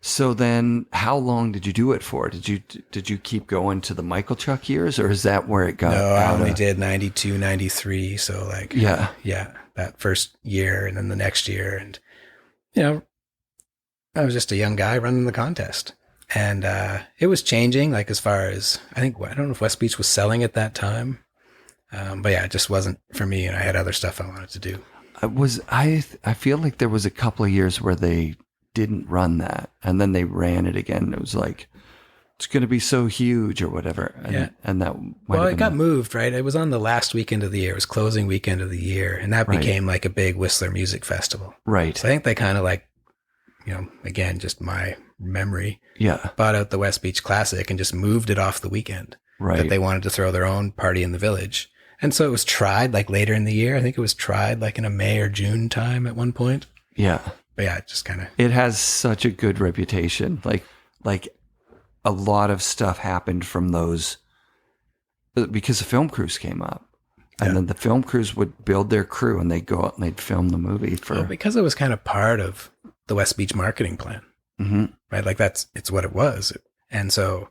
So then how long did you do it for? Did you keep going to the Michael Chuck years or is that where it got? No, I only did 92, 93. So like, yeah, that first year and then the next year. And, I was just a young guy running the contest and, it was changing like as far as I don't know if West Beach was selling at that time. But yeah, it just wasn't for me. And I had other stuff I wanted to do. I feel like there was a couple of years where they didn't run that and then they ran it again. It was like, it's going to be so huge or whatever. And that it got moved, right? It was on the last weekend of the year. It was closing weekend of the year. And that became like a big Whistler music festival. Right. So I think they kind of like, again, just my memory. Yeah. Bought out the West Beach Classic and just moved it off the weekend. Right. That they wanted to throw their own party in the village. And so it was tried like later in the year. I think it was tried like in a May or June time at one point. Yeah. But yeah, it just kind of. It has such a good reputation. Like a lot of stuff happened from those because the film crews came up. And Yeah. then the film crews would build their crew and they'd go out and they'd film the movie Well, because it was kind of part of the West Beach marketing plan, right? Like it's what it was. And so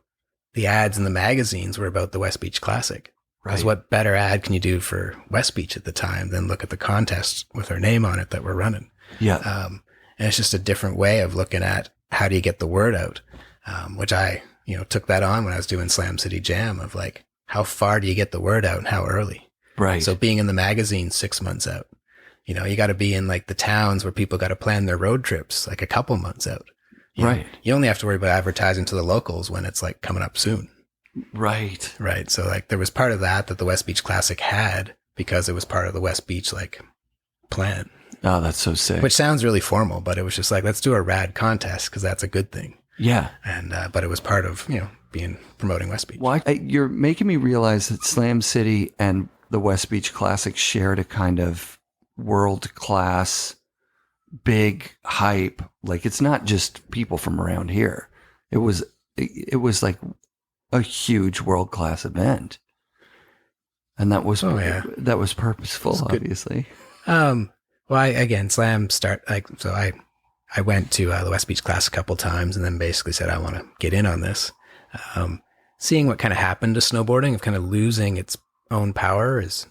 the ads in the magazines were about the West Beach Classic. Because what better ad can you do for West Beach at the time than look at the contest with our name on it that we're running? Yeah. And it's just a different way of looking at how do you get the word out, which I, took that on when I was doing Slam City Jam of like, how far do you get the word out and how early? Right. So being in the magazine 6 months out, you got to be in like the towns where people got to plan their road trips like a couple months out. You only have to worry about advertising to the locals when it's like coming up soon. Right. Right. So like there was part of that the West Beach Classic had because it was part of the West Beach like plan. Oh, that's so sick. Which sounds really formal, but it was just like, let's do a rad contest because that's a good thing. Yeah. And, but it was part of, promoting West Beach. Well, you're making me realize that Slam City and the West Beach Classic shared a kind of world-class, big hype. Like, it's not just people from around here. It was like a huge world-class event. And that was, that was purposeful, obviously. Well, I went to the West Beach Classic a couple times and then basically said, I want to get in on this. Seeing what kind of happened to snowboarding of kind of losing its own power as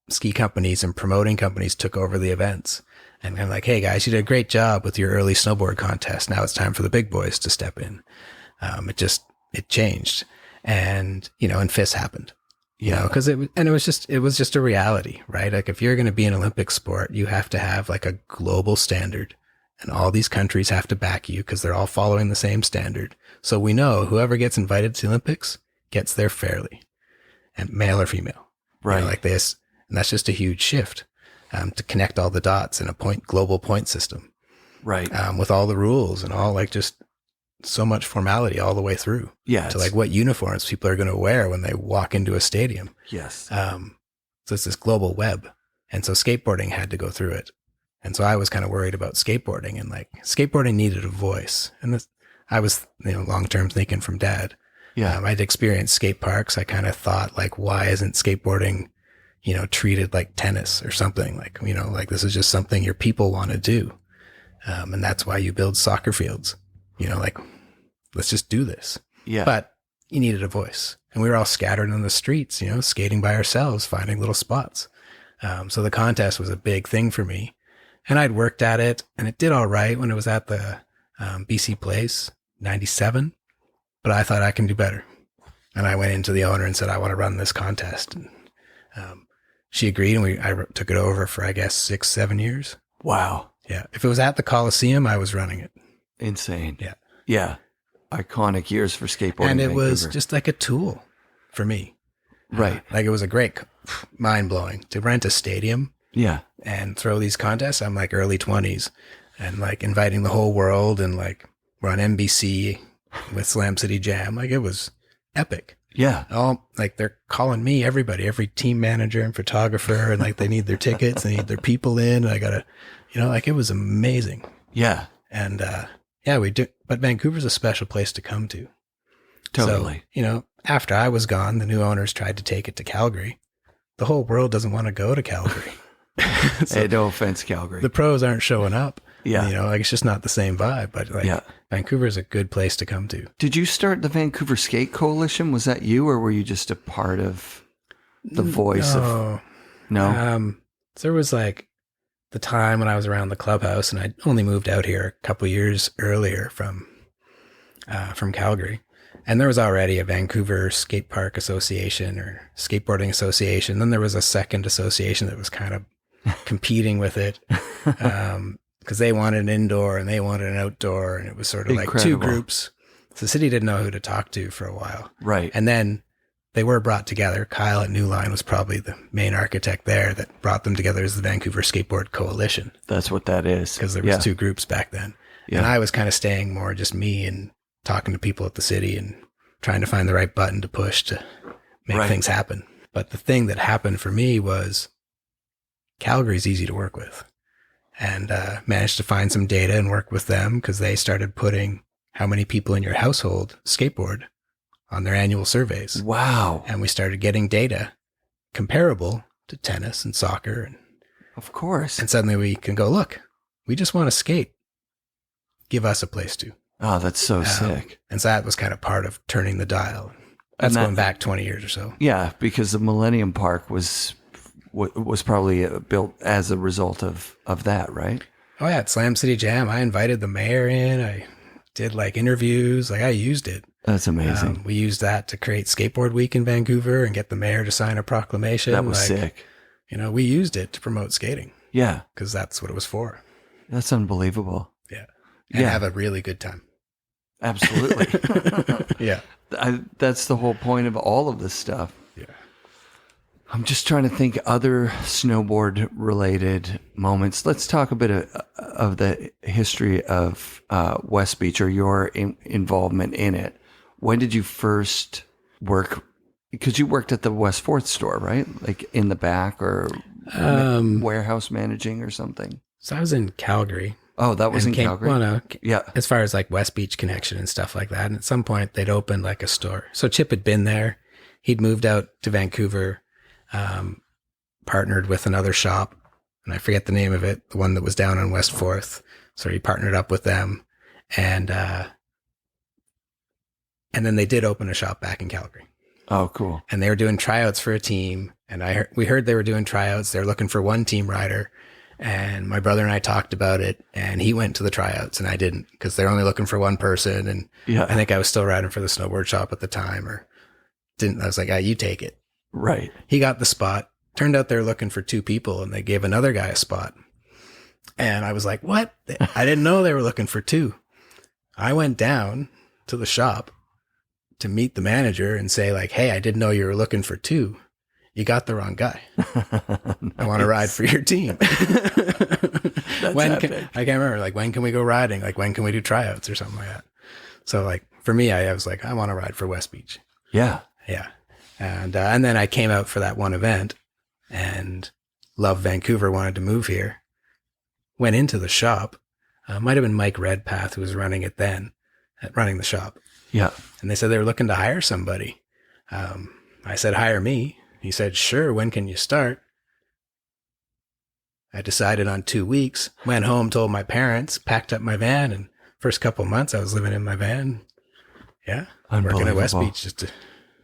ski companies and promoting companies took over the events and kind of like, hey guys, you did a great job with your early snowboard contest. Now it's time for the big boys to step in. It changed and, and FIS happened, cause it was just a reality, right? Like if you're going to be an Olympic sport, you have to have like a global standard and all these countries have to back you because they're all following the same standard. So we know whoever gets invited to the Olympics gets there fairly, and male or female, right? Like this, and that's just a huge shift to connect all the dots in a global point system, right? With all the rules and all like just so much formality all the way through, to like what uniforms people are going to wear when they walk into a stadium. Yes. So it's this global web, and so skateboarding had to go through it. And so I was kind of worried about skateboarding and like skateboarding needed a voice. And this, I was, long-term thinking from Dad. Yeah. I'd experienced skate parks. I kind of thought like, why isn't skateboarding, treated like tennis or something like, like this is just something your people want to do. And that's why you build soccer fields, like let's just do this. Yeah. But you needed a voice and we were all scattered on the streets, skating by ourselves, finding little spots. So the contest was a big thing for me. And I'd worked at it and it did all right when it was at the BC Place, 97. But I thought I can do better. And I went into the owner and said, I want to run this contest. And she agreed and I took it over for, I guess, 6-7 years. Wow. Yeah. If it was at the Coliseum, I was running it. Insane. Yeah. Yeah. Iconic years for skateboarding. And it was just like a tool for me. Right. Like it was a great, mind-blowing to rent a stadium. Yeah. And throw these contests. I'm like early 20s and like inviting the whole world and like we're on NBC with Slam City Jam. Like it was epic. Yeah. All like they're calling me, everybody, every team manager and photographer and like they need their tickets, they need their people in. And I gotta, like it was amazing. Yeah. And we do, but Vancouver's a special place to come to. Totally. So, after I was gone, the new owners tried to take it to Calgary. The whole world doesn't want to go to Calgary. So, hey, no offense, Calgary. The pros aren't showing up. Yeah. Like it's just not the same vibe, but like Vancouver is a good place to come to. Did you start the Vancouver Skate Coalition? Was that you or were you just a part of the voice of? No. So there was like the time when I was around the clubhouse and I only moved out here a couple years earlier from Calgary. And there was already a Vancouver Skate Park Association or Skateboarding Association. Then there was a second association that was kind of competing with it because they wanted an indoor and they wanted an outdoor. And it was sort of like two groups. So the city didn't know who to talk to for a while. Right. And then they were brought together. Kyle at New Line was probably the main architect there that brought them together as the Vancouver Skateboard Coalition. That's what that is. Because there was two groups back then. Yeah. And I was kind of staying more just me and talking to people at the city and trying to find the right button to push to make things happen. But the thing that happened for me was Calgary's easy to work with, and managed to find some data and work with them because they started putting how many people in your household skateboard on their annual surveys. Wow. And we started getting data comparable to tennis and soccer. And Of course. suddenly we can go, look, we just want to skate. Give us a place to. Oh, that's so sick. And so that was kind of part of turning the dial. That's going back 20 years or so. Yeah, because the Millennium Park was probably built as a result of that, right? Oh yeah, at Slam City Jam, I invited the mayor in. I did like interviews. Like I used it. That's amazing. We used that to create Skateboard Week in Vancouver and get the mayor to sign a proclamation. That was sick. You know, we used it to promote skating. Yeah. Because that's what it was for. That's unbelievable. Yeah. And have a really good time. Absolutely. Yeah. That's the whole point of all of this stuff. Yeah. I'm just trying to think other snowboard related moments. Let's talk a bit of the history of West Beach, or your involvement in it. When did you first work? Because you worked at the West 4th store, right? Like in the back, or warehouse managing or something. So I was in Calgary. Oh, that was in Calgary? Well, no. Yeah. As far as like West Beach connection and stuff like that. And at some point they'd opened like a store. So Chip had been there. He'd moved out to Vancouver, partnered with another shop. And I forget the name of it. The one that was down on West 4th. So he partnered up with them. And then they did open a shop back in Calgary. Oh, cool. And they were doing tryouts for a team. And we heard they were doing tryouts. They're looking for one team rider. And my brother and I talked about it, and he went to the tryouts and I didn't, because they're only looking for one person. And I think I was still riding for the snowboard shop at the time, or didn't. I was like, you take it. Right. He got the spot. Turned out they're looking for 2 people, and they gave another guy a spot. And I was like, what? I didn't know they were looking for 2. I went down to the shop to meet the manager and say like, hey, I didn't know you were looking for 2. You got the wrong guy. Nice. I want to ride for your team. I can't remember, like, when can we go riding? Like, when can we do tryouts or something like that? So like for me, I was like, I want to ride for West Beach. Yeah. Yeah. And then I came out for that one event and loved Vancouver, wanted to move here. Went into the shop. Might have been Mike Redpath who was running it then, running the shop. Yeah. And they said they were looking to hire somebody. I said, hire me. He said, sure. When can you start? I decided on 2 weeks, went home, told my parents, packed up my van, and first couple of months I was living in my van. Yeah. Working at West Beach.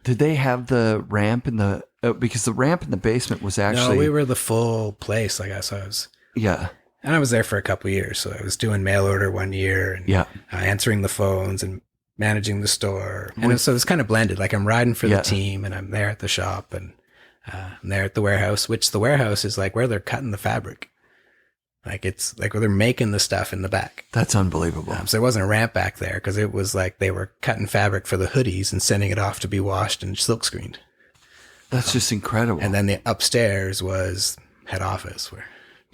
Did they have the ramp in the, because the ramp in the basement was actually. No, we were the full place. Like I was. Yeah. And I was there for a couple of years. So I was doing mail order 1 year and answering the phones and managing the store. And so it's kind of blended. Like I'm riding for the team and I'm there at the shop and I'm there at the warehouse, which the warehouse is like where they're cutting the fabric. Like it's like where they're making the stuff in the back. That's unbelievable. So there wasn't a ramp back there because it was like they were cutting fabric for the hoodies and sending it off to be washed and silk screened. That's just incredible. And then the upstairs was head office where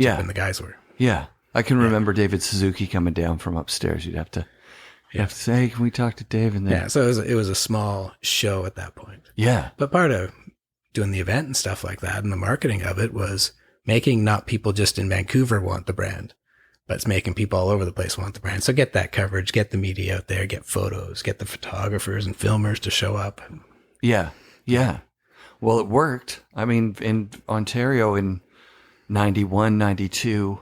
Chip and the guys were. Yeah. I can remember David Suzuki coming down from upstairs. You'd have to say, hey, can we talk to Dave? And then, yeah. So it was a small show at that point. Yeah. But part of doing the event and stuff like that and the marketing of it was making not people just in Vancouver want the brand, but it's making people all over the place want the brand. So get that coverage, get the media out there, get photos, get the photographers and filmers to show up. Yeah. Yeah. Well, it worked. I mean, in Ontario in 91, 92,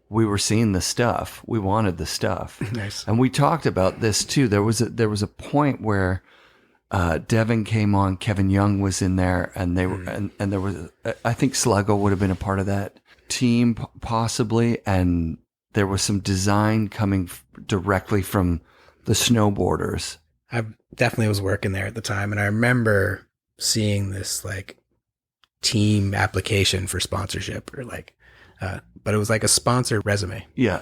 we were seeing the stuff. We wanted the stuff. Nice. And we talked about this too. There was a point where Devin came on, Kevin Young was in there, and they were, and there was, I think Sluggo would have been a part of that team possibly. And there was some design coming directly from the snowboarders. I definitely was working there at the time. And I remember seeing this like team application for sponsorship or like, but it was like a sponsor resume. Yeah.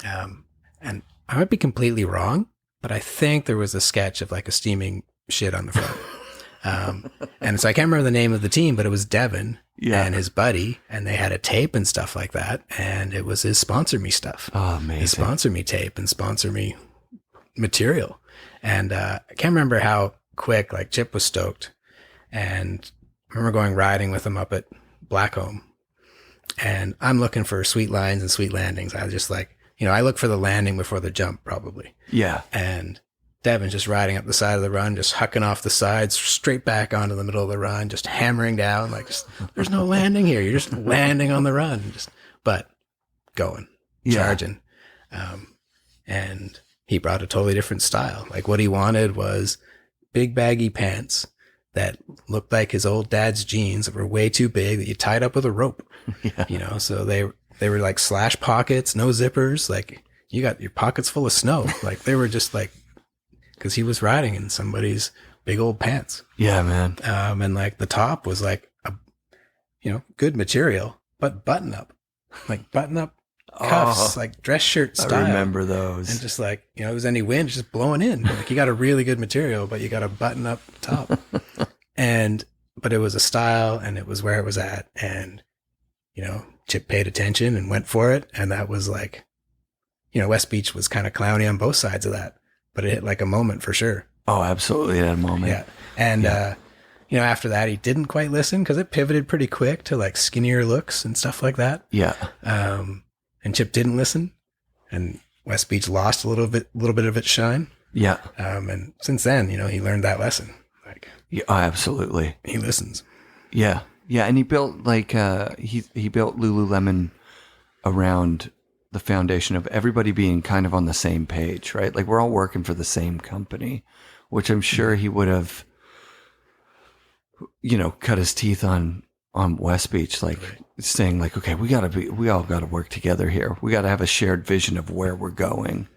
And I might be completely wrong, but I think there was a sketch of like a steaming shit on the front. And so I can't remember the name of the team, but it was Devin and his buddy, and they had a tape and stuff like that. And it was his sponsor me stuff. Oh, amazing. His sponsor me tape and sponsor me material. And I can't remember how quick, like Chip was stoked. And I remember going riding with him up at Blackcomb. And I'm looking for sweet lines and sweet landings. I was just like, I look for the landing before the jump probably. Yeah. And Devin's just riding up the side of the run, just hucking off the sides, straight back onto the middle of the run, just hammering down. Like, there's no landing here. You're just landing on the run, but going, charging. And he brought a totally different style. Like, what he wanted was big baggy pants that looked like his old dad's jeans that were way too big that you tied up with a rope. So they were like slash pockets, no zippers. Like, you got your pockets full of snow. Like, they were just like, because he was riding in somebody's big old pants. Yeah, man. And like the top was like a, good material, but button up cuffs, like dress shirt style. I remember those. And just like, it was any wind just blowing in. Like, you got a really good material, but you got a button up top. But it was a style, and it was where it was at. And, Chip paid attention and went for it. And that was like, West Beach was kind of clowny on both sides of that, but it hit like a moment for sure. Oh, absolutely. At a moment. Yeah. And, after that, he didn't quite listen because it pivoted pretty quick to like skinnier looks and stuff like that. Yeah. And Chip didn't listen, and West Beach lost a little bit of its shine. Yeah. And since then, he learned that lesson. Like, absolutely. He listens. Yeah. Yeah. And he built like, he built Lululemon around the foundation of everybody being kind of on the same page, right? Like, we're all working for the same company, which I'm sure he would have, cut his teeth on West Beach, like saying like, okay, we all got to work together here. We got to have a shared vision of where we're going.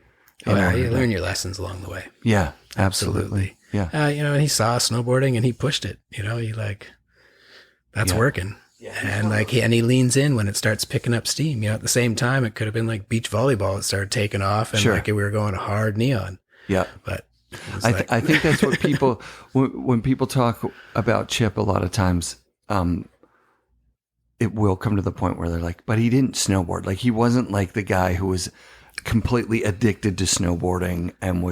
You learn your lessons along the way. Yeah, absolutely. Yeah. And he saw snowboarding and he pushed it, he like, that's working. Yeah, and he leans in when it starts picking up steam. At the same time, it could have been like beach volleyball. It started taking off, and like we were going hard neon. Yeah, but I think that's what people when people talk about Chip a lot of times, it will come to the point where they're like, but he didn't snowboard. Like, he wasn't like the guy who was completely addicted to snowboarding and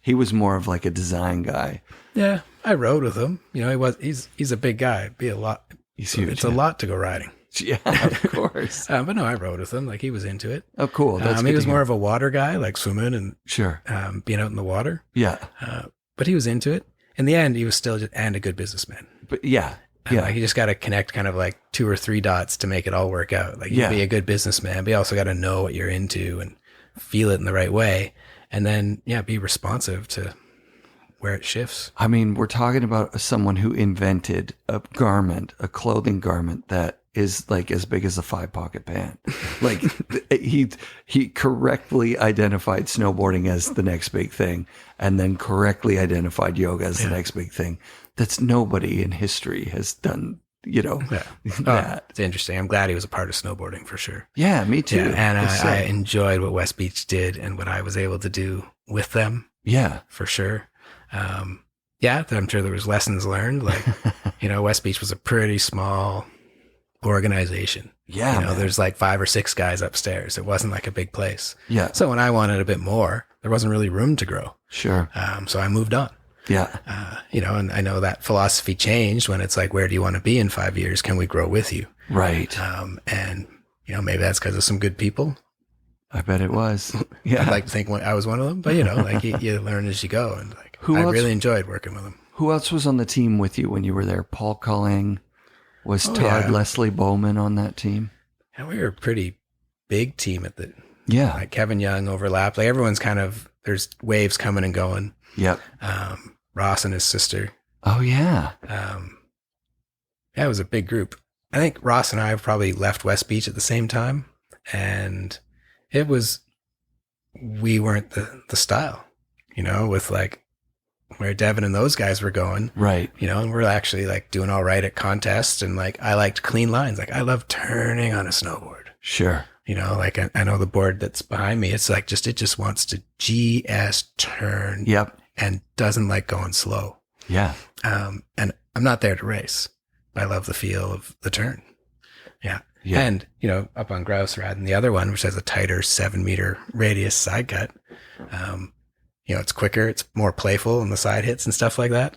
he was more of like a design guy. Yeah, I rode with him. He's a big guy. It'd be a lot. He's huge. It's a lot to go riding. Yeah, of course. But no, I rode with him. Like, he was into it. Oh, cool. That's he was more of a water guy, like swimming and sure, being out in the water. Yeah. But he was into it. In the end, he was still and a good businessman. But yeah. Like, you just got to connect kind of like 2 or 3 dots to make it all work out. Like, you be a good businessman, but you also got to know what you're into and feel it in the right way. And then, be responsive to where it shifts. I mean, we're talking about someone who invented a clothing garment that is like as big as a 5-pocket pant. Like, he correctly identified snowboarding as the next big thing, and then correctly identified yoga as the next big thing. That's nobody in history has done, that. It's interesting. I'm glad he was a part of snowboarding for sure. Yeah, me too. Yeah, and I enjoyed what West Beach did and what I was able to do with them. Yeah, for sure. I'm sure there was lessons learned. Like, West Beach was a pretty small organization. Yeah, there's like 5 or 6 guys upstairs. It wasn't like a big place. Yeah. So when I wanted a bit more, there wasn't really room to grow. Sure. So I moved on. Yeah. And I know that philosophy changed when it's like, where do you want to be in 5 years? Can we grow with you? Right. And maybe that's because of some good people. I bet it was. Yeah. I'd like to think I was one of them, but like you learn as you go, and like I really enjoyed working with them. Who else was on the team with you when you were there? Paul Culling, was Todd Leslie Bowman on that team? And we were a pretty big team at the. Yeah. Like Kevin Young overlapped. Like, everyone's kind of, there's waves coming and going. Yep. Ross and his sister. Oh yeah. It was a big group. I think Ross and I probably left West Beach at the same time, and we weren't the style, with like where Devin and those guys were going. Right. And we're actually like doing all right at contests, and like, I liked clean lines. Like, I love turning on a snowboard. Sure. Like I know the board that's behind me, it's like it just wants to GS turn. Yep. And doesn't like going slow. Yeah. And I'm not there to race, but I love the feel of the turn. Yeah. Yeah. And, up on Grouse Mountain, the other one, which has a tighter 7-meter radius side cut, it's quicker, it's more playful in the side hits and stuff like that.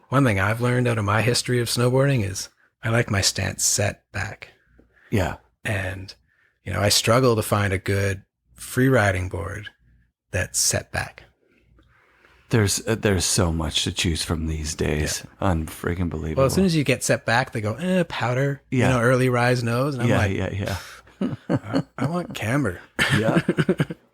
One thing I've learned out of my history of snowboarding is I like my stance set back. Yeah. And, I struggle to find a good free riding board that's set back. There's so much to choose from these days. Yeah. Unfreaking believable. Well, as soon as you get set back, they go, powder, Yeah. early rise nose. And I'm yeah. I want camber. Yeah.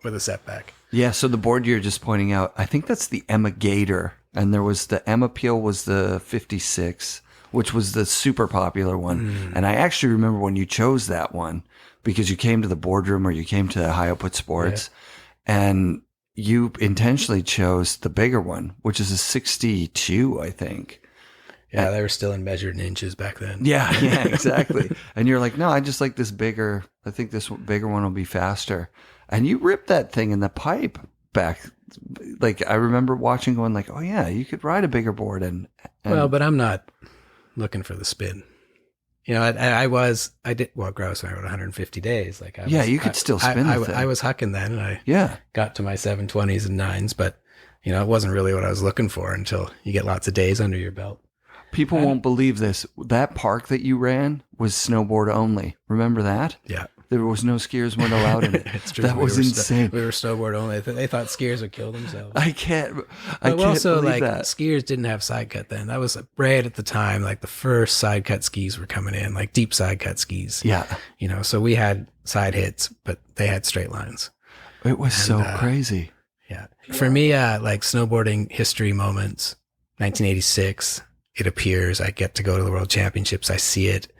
With a setback. Yeah, so the board you're just pointing out, I think that's the Emma Gator. And there was the Emma Peel was the 56, which was the super popular one. And I actually remember when you chose that one because you came to the boardroom or you came to High Output Sports and you intentionally chose the bigger one, which is a 62, I think. Yeah, they were still in measured inches back then. Yeah, exactly. And you're like, no, I just like this bigger. I think this bigger one will be faster. And you ripped that thing in the pipe back. Like I remember watching going like, oh yeah, you could ride a bigger board. And well, but I'm not looking for the spin. I did Grouse Mountain 150 days. Like you could still spin the thing. I was hucking then and I got to my 720s and 9s, but it wasn't really what I was looking for until you get lots of days under your belt. People won't believe this. That park that you ran was snowboard only. Remember that? Yeah. There was no skiers weren't allowed in it. It's true. That was insane. We were snowboard only. They thought skiers would kill themselves. I can't also, believe that. Skiers didn't have side cut then. That was right at the time. Like the first side cut skis were coming in, like deep side cut skis. Yeah. So we had side hits, but they had straight lines. It was so crazy. Yeah. For me, like snowboarding history moments, 1986, it appears I get to go to the World Championships. I see it.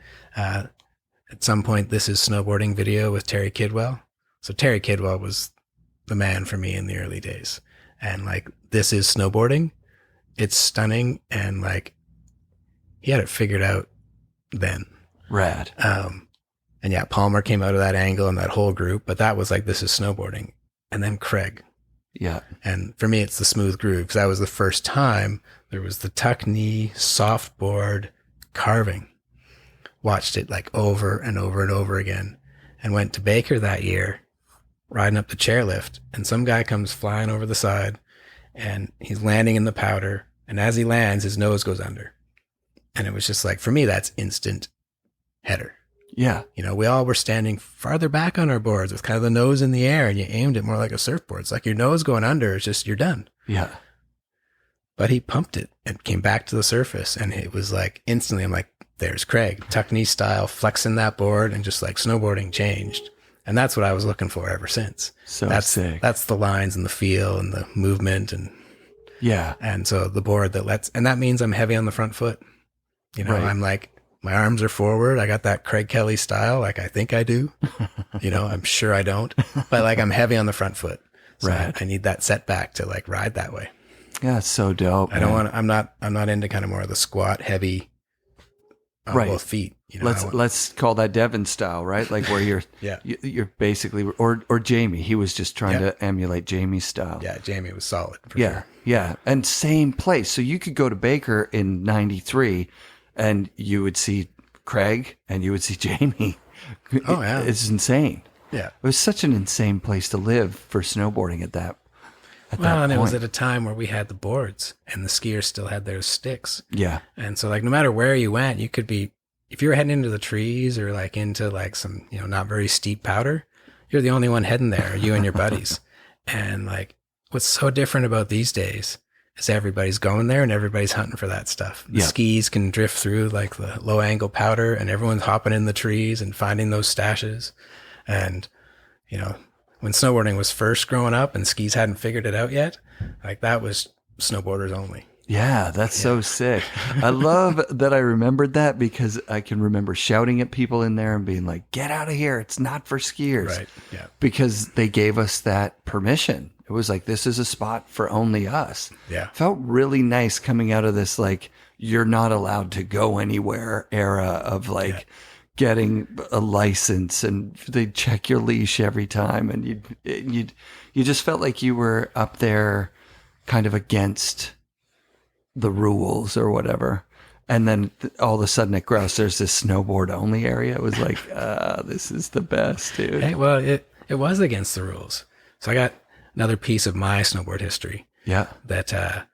At some point, this is snowboarding video with Terry Kidwell. So Terry Kidwell was the man for me in the early days. And like, this is snowboarding. It's stunning. And like, he had it figured out then. Rad. And yeah, Balmer came out of that angle and that whole group, but that was like, this is snowboarding. And then Craig. Yeah. And for me, it's the smooth groove because that was the first time there was the tuck knee, soft board carving. Watched it like over and over and over again and went to Baker that year, riding up the chairlift. And some guy comes flying over the side and he's landing in the powder. And as he lands, his nose goes under. And it was just like, for me, that's instant header. Yeah. We all were standing farther back on our boards with kind of the nose in the air and you aimed it more like a surfboard. It's like your nose going under. It's just, you're done. Yeah. But he pumped it and came back to the surface. And it was like instantly, I'm like, there's Craig, tuck knee style, flexing that board and just like snowboarding changed. And that's what I was looking for ever since. So that's sick. That's the lines and the feel and the movement. And yeah. And so the board and that means I'm heavy on the front foot. Right. I'm like, my arms are forward. I got that Craig Kelly style. Like I think I do, I'm sure I don't, but like I'm heavy on the front foot. So I need that setback to like ride that way. Yeah. It's so dope. I'm not into kind of more of the squat heavy on both feet. Let's call that Devon style, right? Like where you're, you're basically, or Jamie, he was just trying to emulate Jamie's style. Yeah. Jamie was solid. For sure. Yeah. And same place. So you could go to Baker in 93 and you would see Craig and you would see Jamie. Oh yeah. It's insane. Yeah. It was such an insane place to live for snowboarding at that and it was at a time where we had the boards and the skiers still had their sticks. Yeah. And so like, no matter where you went, you could be, if you were heading into the trees or like into like some, not very steep powder, you're the only one heading there, you and your buddies. And like, what's so different about these days is everybody's going there and everybody's hunting for that stuff. The skis can drift through like the low angle powder and everyone's hopping in the trees and finding those stashes. And, when snowboarding was first growing up and skis hadn't figured it out yet, like that was snowboarders only. Yeah, that's so sick. I love that I remembered that because I can remember shouting at people in there and being like, get out of here. It's not for skiers. Right. Yeah. Because they gave us that permission. It was like, this is a spot for only us. Yeah. Felt really nice coming out of this, like, you're not allowed to go anywhere era of like, getting a license and they check your leash every time. And you just felt like you were up there kind of against the rules or whatever. And then all of a sudden at Grouse, there's this snowboard only area. It was like, this is the best, dude. Hey, well, it was against the rules. So I got another piece of my snowboard history. Yeah. That,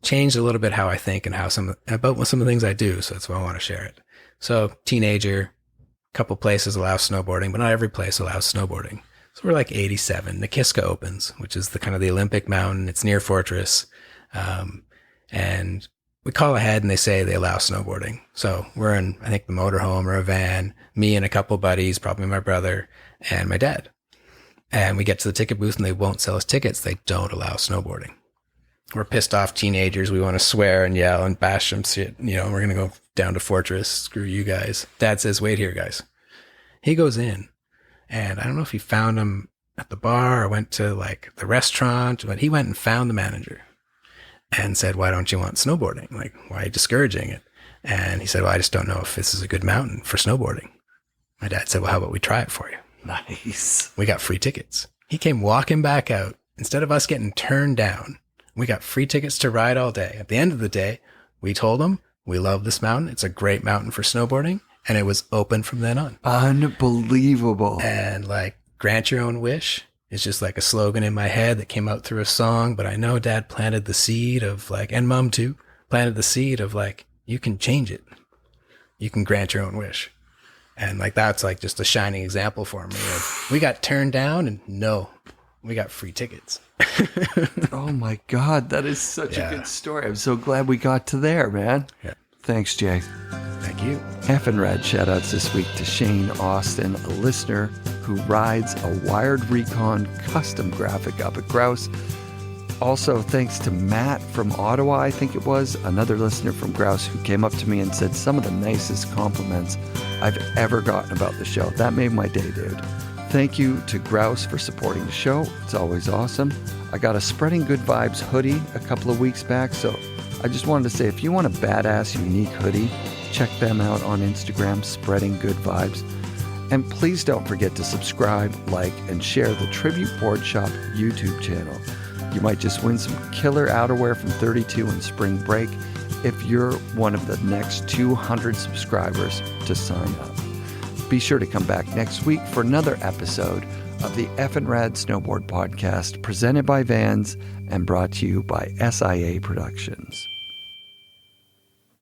changed a little bit how I think and how some of the things I do. So that's why I want to share it. So teenager, a couple places allow snowboarding, but not every place allows snowboarding. So we're like 87. Nikiska opens, which is the kind of the Olympic mountain. It's near Fortress. And we call ahead and they say they allow snowboarding. So we're in, I think, the motorhome or a van, me and a couple buddies, probably my brother and my dad. And we get to the ticket booth and they won't sell us tickets. They don't allow snowboarding. We're pissed off teenagers. We want to swear and yell and bash some shit. You know, we're going to go down to Fortress. Screw you guys. Dad says, wait here, guys. He goes in and I don't know if he found him at the bar or went to like the restaurant, but he went and found the manager and said, why don't you want snowboarding? Like, why are you discouraging it? And he said, well, I just don't know if this is a good mountain for snowboarding. My dad said, well, how about we try it for you? Nice. We got free tickets. He came walking back out. Instead of us getting turned down, we got free tickets to ride all day. At the end of the day, we told him, we love this mountain. It's a great mountain for snowboarding. And it was open from then on. Unbelievable. And like, grant your own wish. It's just like a slogan in my head that came out through a song, but I know Dad planted the seed of like, and Mom too, planted the seed of like, you can change it. You can grant your own wish. And like, that's like just a shining example for me of we got turned down and no, we got free tickets. Oh my God. That is such a good story. I'm so glad we got to there, man. Yeah. Thanks, Jay. Thank you. FNRad shout-outs this week to Shane Austin, a listener who rides a Wired Recon custom graphic up at Grouse. Also, thanks to Matt from Ottawa, I think it was, another listener from Grouse who came up to me and said some of the nicest compliments I've ever gotten about the show. That made my day, dude. Thank you to Grouse for supporting the show. It's always awesome. I got a Spreading Good Vibes hoodie a couple of weeks back, so I just wanted to say, if you want a badass, unique hoodie, check them out on Instagram, Spreading Good Vibes. And please don't forget to subscribe, like, and share the Tribute Board Shop YouTube channel. You might just win some killer outerwear from 32 and spring break if you're one of the next 200 subscribers to sign up. Be sure to come back next week for another episode of the FNRad Snowboard Podcast presented by Vans and brought to you by SIA Productions.